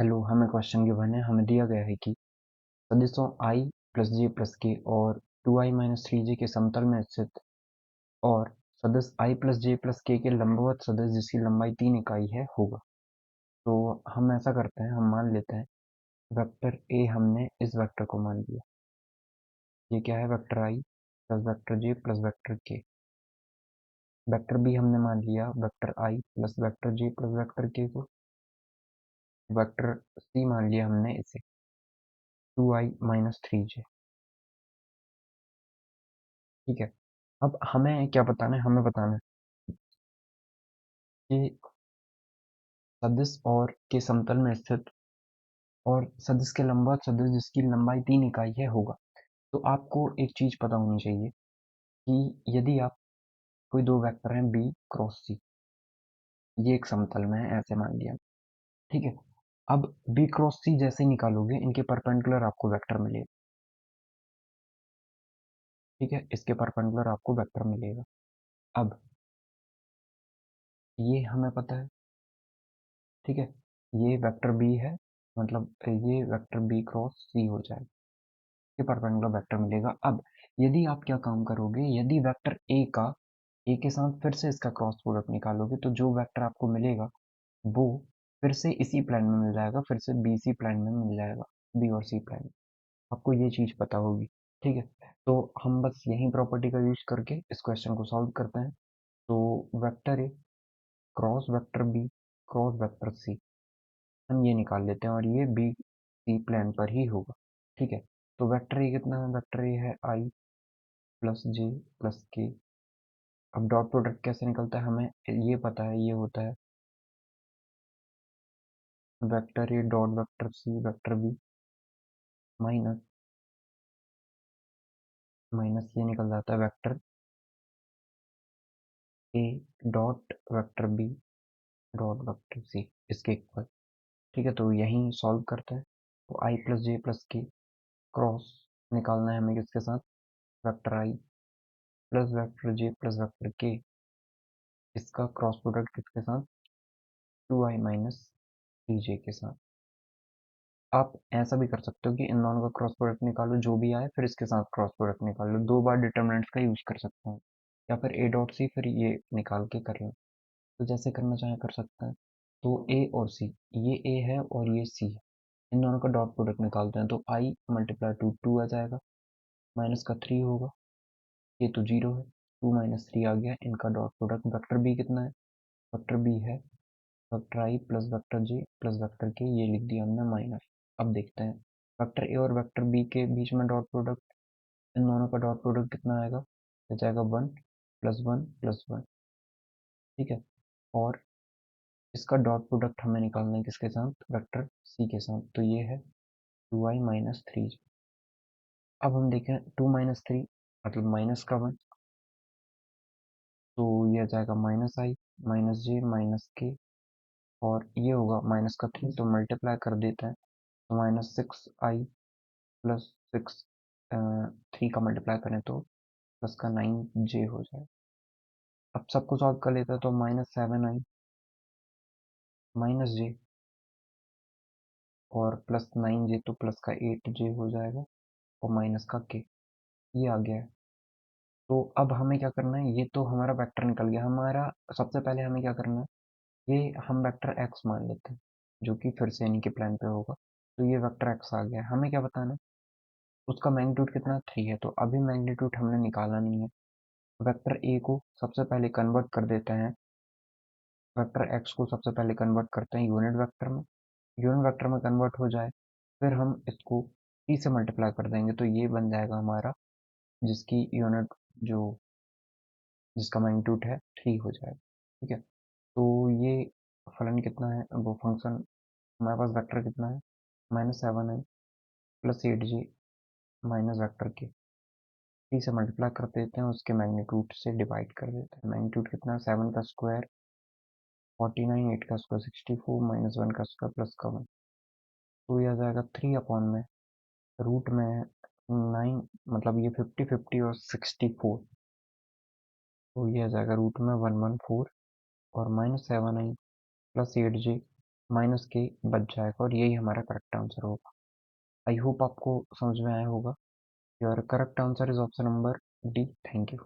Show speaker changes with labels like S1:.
S1: Hello, हमें question given है। हमें दिया गया है कि सदिशों i प्लस जे प्लस के और 2i माइनस थ्री जे के समतल में स्थित और सदिश i प्लस जे प्लस के लंबवत सदिश जिसकी लंबाई 3 इकाई है होगा। तो हम ऐसा करते हैं, हम मान लेते हैं वेक्टर a हमने इस वेक्टर को मान लिया। ये क्या है? Vector i plus vector j plus vector k। Vector b हमने मान लिया vector i plus vector j plus vector k को। वेक्टर c मान लिया हमने इसे 2i माइनस थ्री जे। ठीक है। अब हमें क्या बताना है? हमें बताना है कि सदिश और के समतल में स्थित और सदिश के लंबवत सदिश जिसकी लंबाई 3 इकाई है होगा। तो आपको एक चीज पता होनी चाहिए कि यदि आप कोई दो वेक्टर हैं बी क्रॉस सी, ये एक समतल में है, ऐसे मान लिया। ठीक है। अब बी क्रॉस सी जैसे ही निकालोगे इनके परपेंडिकुलर आपको वेक्टर मिलेगा। ठीक है, इसके परपेंडिकुलर आपको वेक्टर मिलेगा। अब ये हमें पता है। ठीक है, ये वेक्टर बी है, मतलब ये वेक्टर बी क्रॉस सी हो जाएगा, के परपेंडिकुलर वेक्टर मिलेगा। अब यदि आप क्या काम करोगे, यदि वेक्टर ए के साथ फिर से इसका क्रॉस प्रोडक्ट निकालोगे तो जो वेक्टर आपको मिलेगा वो फिर से इसी प्लेन में मिल जाएगा, फिर से बी सी प्लेन में मिल जाएगा, बी और सी प्लेन में। आपको ये चीज पता होगी। ठीक है, तो हम बस यही प्रॉपर्टी का यूज करके इस क्वेश्चन को सॉल्व करते हैं। तो vector A cross vector B cross vector C, हम ये निकाल लेते हैं और ये बी सी प्लेन पर ही होगा। ठीक है, तो वेक्टर ए कितना है? वेक्टर ए है आई प्लस जे प्लस के। अब डॉट प्रोडक्ट कैसे निकलता है? हमें ये पता है, ये होता है vector A dot vector C vector B minus minus ये निकल जाता है vector A dot vector B dot vector C इसके इक्वल। ठीक है, तो यही सॉल्व करते हैं। तो आई प्लस जे प्लस के क्रॉस निकालना है हमें किसके साथ? वेक्टर आई प्लस वेक्टर जे प्लस वेक्टर के, इसका क्रॉस प्रोडक्ट किसके साथ? 2i माइनस थ्री जे के साथ। आप ऐसा भी कर सकते हो कि इन दोनों का क्रॉस प्रोडक्ट निकालो, जो भी आए फिर इसके साथ क्रॉस प्रोडक्ट निकाल लो। दो बार डिटर्मिनेंट्स का यूज कर सकते हैं, या फिर ए डॉट सी फिर ये निकाल के कर लो। तो जैसे करना चाहे कर सकते हैं। तो ए और सी, ये ए है और ये सी है, इन दोनों का डॉट प्रोडक्ट निकालते हैं। तो आई मल्टीप्लाई टू टू आ जाएगा, माइनस का थ्री होगा, ये तो जीरो है, टू माइनस थ्री आ गया। इनका डॉट प्रोडक्ट वेक्टर बी कितना है? वेक्टर बी है वेक्टर आई प्लस वेक्टर जे प्लस वेक्टर के, ये लिख दिया हमने माइनस। अब देखते हैं वेक्टर ए और वेक्टर बी के बीच में डॉट प्रोडक्ट, इन दोनों का डॉट प्रोडक्ट कितना आएगा? ये जाएगा one plus one plus one. ठीक है, और इसका डॉट प्रोडक्ट हमें निकालना है किसके साथ? वेक्टर सी के साथ। तो ये है टू आई माइनस थ्री। अब हम देखें टू माइनस थ्री मतलब माइनस का वन, तो ये आ जाएगा माइनस आई माइनस जे माइनस के, और ये होगा माइनस का थ्री, तो मल्टीप्लाई कर देते हैं। तो माइनस सिक्स आई प्लस सिक्स, थ्री का मल्टीप्लाई करें तो प्लस का नाइन जे हो जाए। अब सबको सॉल्व कर लेते हैं, तो माइनस सेवन आई माइनस जे और प्लस नाइन जे, तो प्लस का एट जे हो जाएगा, और माइनस का के, ये आ गया है। तो अब हमें क्या करना है? ये तो हमारा वेक्टर निकल गया हमारा। सबसे पहले हमें क्या करना है? ये हम वेक्टर एक्स मान लेते हैं, जो कि फिर से इन्हीं के प्लान पे होगा। तो ये वेक्टर एक्स आ गया। हमें क्या बताना है? उसका मैग्नीट्यूड कितना? थ्री है। तो अभी मैग्नीट्यूड हमने निकाला नहीं है। वेक्टर ए को सबसे पहले कन्वर्ट कर देते हैं, वेक्टर एक्स को सबसे पहले कन्वर्ट करते हैं यूनिट वेक्टर में। यूनिट वेक्टर में कन्वर्ट हो जाए फिर हम इसको थ्री से मल्टीप्लाई कर देंगे, तो ये बन जाएगा हमारा, जिसकी यूनिट जो जिसका मैग्नीट्यूड है थ्री हो जाएगा। ठीक है, तो ये फलन कितना है? वो फंक्शन हमारे पास वेक्टर कितना है? माइनस सेवन है plus eight J minus vector K, three से मल्टीप्लाई कर देते हैं, उसके मैग्नीट्यूड से डिवाइड कर देते हैं। मैग्नीट्यूड कितना है? सेवन का स्क्वायर 49, एट का स्क्वायर 64 माइनस वन का स्क्वायर प्लस का वन, तो ये आ जाएगा थ्री अपॉन में रूट में नाइन, मतलब ये 50 50 और 64, तो ये आ जाएगा रूट में 114 और minus seven I plus eight J minus K बच जाएगा और यही हमारा करेक्ट आंसर होगा। आई होप आपको समझ में आया होगा। Your correct answer is option number D. Thank you.